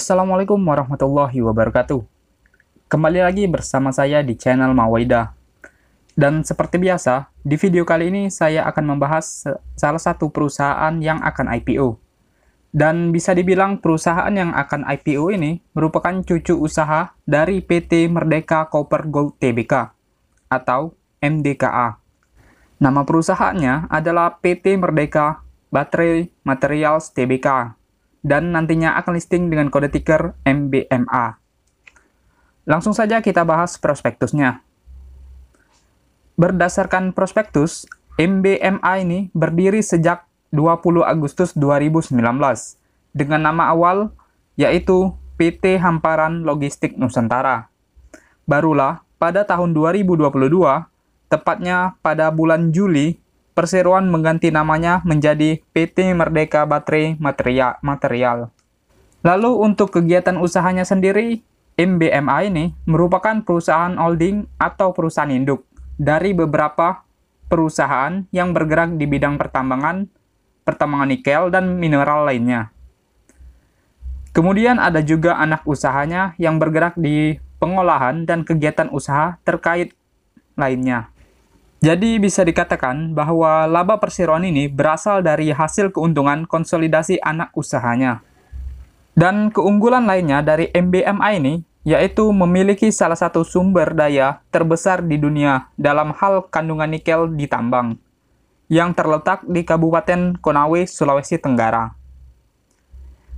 Assalamualaikum warahmatullahi wabarakatuh. Kembali lagi bersama saya di channel Mawaidah. Dan seperti biasa, di video kali ini saya akan membahas salah satu perusahaan yang akan IPO. Dan bisa dibilang perusahaan yang akan IPO ini merupakan cucu usaha dari PT Merdeka Copper Gold Tbk atau MDKA. Nama perusahaannya adalah PT Merdeka Battery Materials Tbk. Dan nantinya akan listing dengan kode ticker MBMA. Langsung saja kita bahas prospektusnya. Berdasarkan prospektus, MBMA ini berdiri sejak 20 Agustus 2019 dengan nama awal yaitu PT Hamparan Logistik Nusantara. Barulah pada tahun 2022, tepatnya pada bulan Juli, perseroan mengganti namanya menjadi PT Merdeka Battery Material. Lalu untuk kegiatan usahanya sendiri, MBMA ini merupakan perusahaan holding atau perusahaan induk dari beberapa perusahaan yang bergerak di bidang pertambangan nikel dan mineral lainnya. Kemudian ada juga anak usahanya yang bergerak di pengolahan dan kegiatan usaha terkait lainnya. Jadi bisa dikatakan bahwa laba perseroan ini berasal dari hasil keuntungan konsolidasi anak usahanya. Dan keunggulan lainnya dari MBMA ini yaitu memiliki salah satu sumber daya terbesar di dunia dalam hal kandungan nikel di tambang yang terletak di Kabupaten Konawe, Sulawesi Tenggara.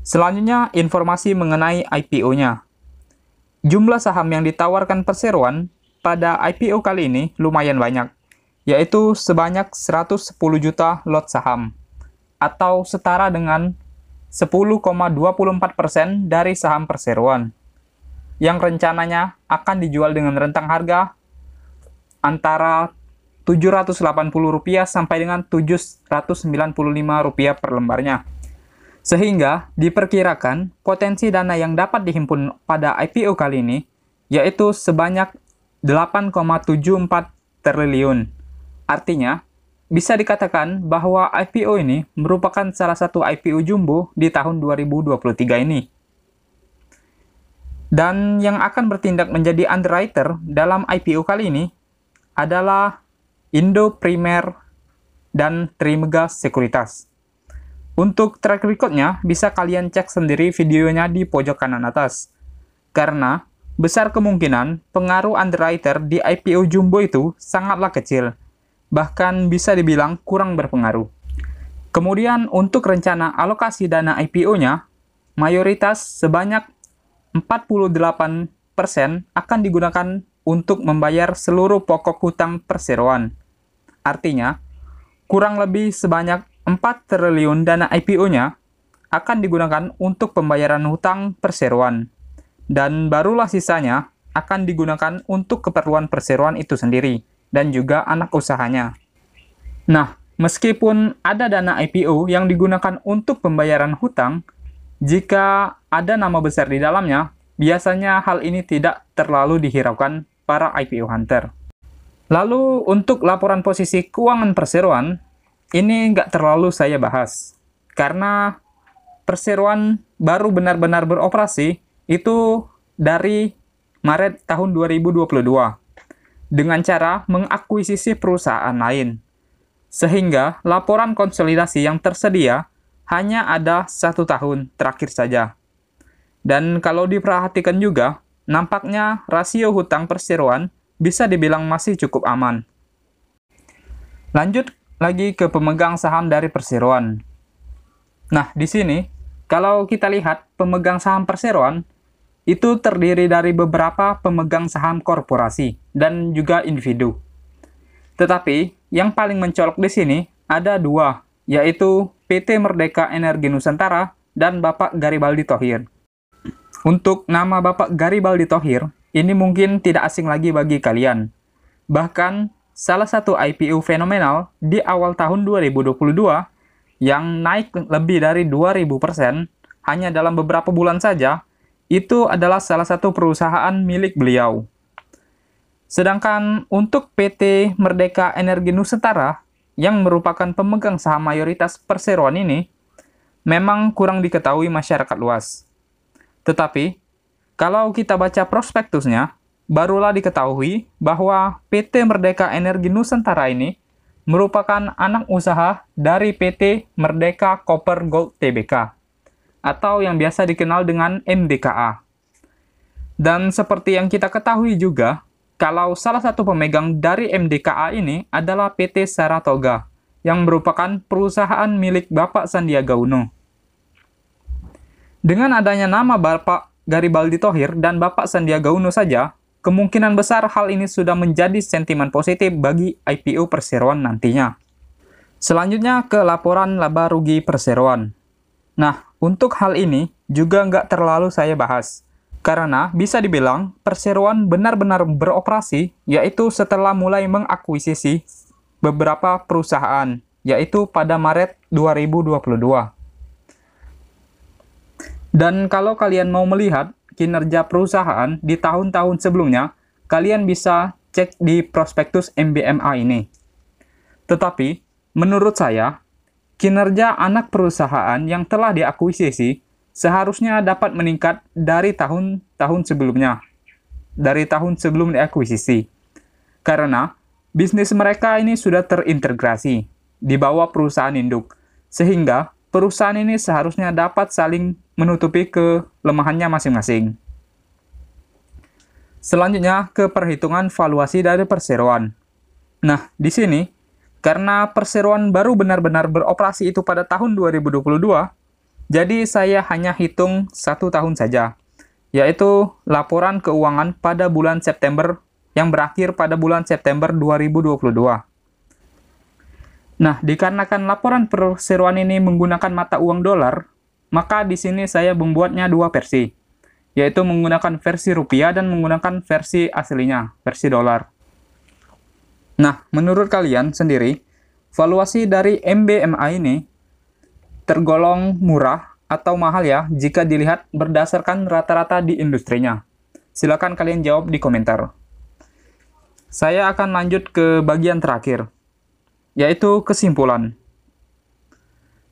Selanjutnya informasi mengenai IPO-nya. Jumlah saham yang ditawarkan perseroan pada IPO kali ini lumayan banyak, yaitu sebanyak 110 juta lot saham, atau setara dengan 10,24% dari saham perseroan, yang rencananya akan dijual dengan rentang harga antara Rp780 sampai dengan Rp795 per lembarnya. Sehingga diperkirakan potensi dana yang dapat dihimpun pada IPO kali ini, yaitu sebanyak 8,74 triliun. Artinya, bisa dikatakan bahwa IPO ini merupakan salah satu IPO jumbo di tahun 2023 ini. Dan yang akan bertindak menjadi underwriter dalam IPO kali ini adalah Indo Primer dan Trimegah Sekuritas. Untuk track record-nya, bisa kalian cek sendiri videonya di pojok kanan atas. Karena besar kemungkinan pengaruh underwriter di IPO jumbo itu sangatlah kecil. Bahkan bisa dibilang kurang berpengaruh. Kemudian untuk rencana alokasi dana IPO-nya, mayoritas sebanyak 48% akan digunakan untuk membayar seluruh pokok hutang perseroan. Artinya, kurang lebih sebanyak 4 triliun dana IPO-nya akan digunakan untuk pembayaran hutang perseroan. Dan barulah sisanya akan digunakan untuk keperluan perseroan itu sendiri dan juga anak usahanya. Nah, meskipun ada dana IPO yang digunakan untuk pembayaran hutang, jika ada nama besar di dalamnya, biasanya hal ini tidak terlalu dihiraukan para IPO hunter. Lalu untuk laporan posisi keuangan perseroan, ini nggak terlalu saya bahas. Karena perseroan baru benar-benar beroperasi itu dari Maret tahun 2022. Dengan cara mengakuisisi perusahaan lain. Sehingga laporan konsolidasi yang tersedia hanya ada 1 tahun terakhir saja. Dan kalau diperhatikan juga, nampaknya rasio hutang perseroan bisa dibilang masih cukup aman. Lanjut lagi ke pemegang saham dari perseroan. Nah, di sini, kalau kita lihat pemegang saham perseroan, itu terdiri dari beberapa pemegang saham korporasi dan juga individu. Tetapi, yang paling mencolok di sini ada 2, yaitu PT Merdeka Energi Nusantara dan Bapak Garibaldi Thohir. Untuk nama Bapak Garibaldi Thohir, ini mungkin tidak asing lagi bagi kalian. Bahkan, salah satu IPO fenomenal di awal tahun 2022 yang naik lebih dari 2000% hanya dalam beberapa bulan saja, itu adalah salah satu perusahaan milik beliau. Sedangkan untuk PT Merdeka Energi Nusantara, yang merupakan pemegang saham mayoritas perseroan ini, memang kurang diketahui masyarakat luas. Tetapi, kalau kita baca prospektusnya, barulah diketahui bahwa PT Merdeka Energi Nusantara ini merupakan anak usaha dari PT Merdeka Copper Gold Tbk, atau yang biasa dikenal dengan MDKA. Dan seperti yang kita ketahui juga, kalau salah satu pemegang dari MDKA ini adalah PT Saratoga, yang merupakan perusahaan milik Bapak Sandiaga Uno. Dengan adanya nama Bapak Garibaldi Thohir dan Bapak Sandiaga Uno saja, kemungkinan besar hal ini sudah menjadi sentimen positif bagi IPO perseroan nantinya. Selanjutnya ke laporan laba rugi perseroan. Nah, untuk hal ini juga nggak terlalu saya bahas, karena bisa dibilang perseroan benar-benar beroperasi, yaitu setelah mulai mengakuisisi beberapa perusahaan, yaitu pada Maret 2022. Dan kalau kalian mau melihat kinerja perusahaan di tahun-tahun sebelumnya, kalian bisa cek di prospektus MBMA ini. Tetapi, menurut saya, kinerja anak perusahaan yang telah diakuisisi seharusnya dapat meningkat dari tahun-tahun sebelumnya, dari tahun sebelum diakuisisi. Karena bisnis mereka ini sudah terintegrasi di bawah perusahaan induk, sehingga perusahaan ini seharusnya dapat saling menutupi kelemahannya masing-masing. Selanjutnya ke perhitungan valuasi dari perseroan. Nah, di sini, karena perseroan baru benar-benar beroperasi itu pada tahun 2022, jadi saya hanya hitung 1 tahun saja, yaitu laporan keuangan pada bulan September yang berakhir pada bulan September 2022. Nah, dikarenakan laporan perseroan ini menggunakan mata uang dolar, maka di sini saya membuatnya 2 versi, yaitu menggunakan versi rupiah dan menggunakan versi aslinya, versi dolar. Nah, menurut kalian sendiri, valuasi dari MBMA ini tergolong murah atau mahal ya jika dilihat berdasarkan rata-rata di industrinya? Silakan kalian jawab di komentar. Saya akan lanjut ke bagian terakhir, yaitu kesimpulan.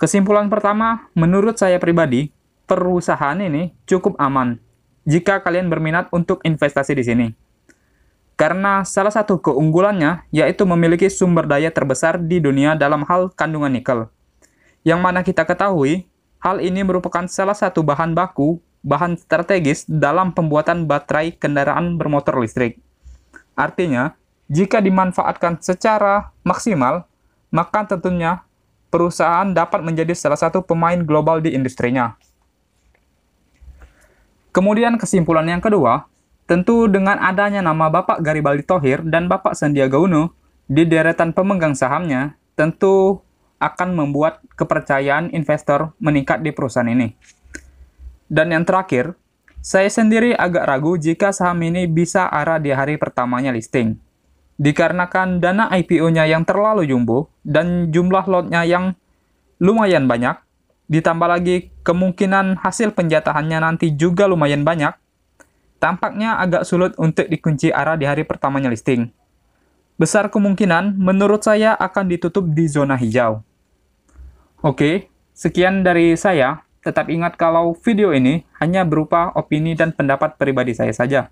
Kesimpulan pertama, menurut saya pribadi, perusahaan ini cukup aman jika kalian berminat untuk investasi di sini. Karena salah satu keunggulannya yaitu memiliki sumber daya terbesar di dunia dalam hal kandungan nikel. Yang mana kita ketahui, hal ini merupakan salah satu bahan baku, bahan strategis dalam pembuatan baterai kendaraan bermotor listrik. Artinya, jika dimanfaatkan secara maksimal, maka tentunya perusahaan dapat menjadi salah satu pemain global di industrinya. Kemudian kesimpulan yang kedua, tentu dengan adanya nama Bapak Garibaldi Thohir dan Bapak Sandiaga Uno di deretan pemegang sahamnya, tentu akan membuat kepercayaan investor meningkat di perusahaan ini. Dan yang terakhir, saya sendiri agak ragu jika saham ini bisa arah di hari pertamanya listing. Dikarenakan dana IPO-nya yang terlalu jumbo dan jumlah lotnya yang lumayan banyak, ditambah lagi kemungkinan hasil penjatahannya nanti juga lumayan banyak, tampaknya agak sulit untuk dikunci arah di hari pertamanya listing. Besar kemungkinan menurut saya akan ditutup di zona hijau. Oke, sekian dari saya. Tetap ingat kalau video ini hanya berupa opini dan pendapat pribadi saya saja,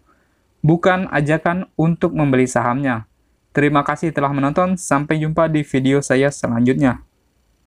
bukan ajakan untuk membeli sahamnya. Terima kasih telah menonton, sampai jumpa di video saya selanjutnya.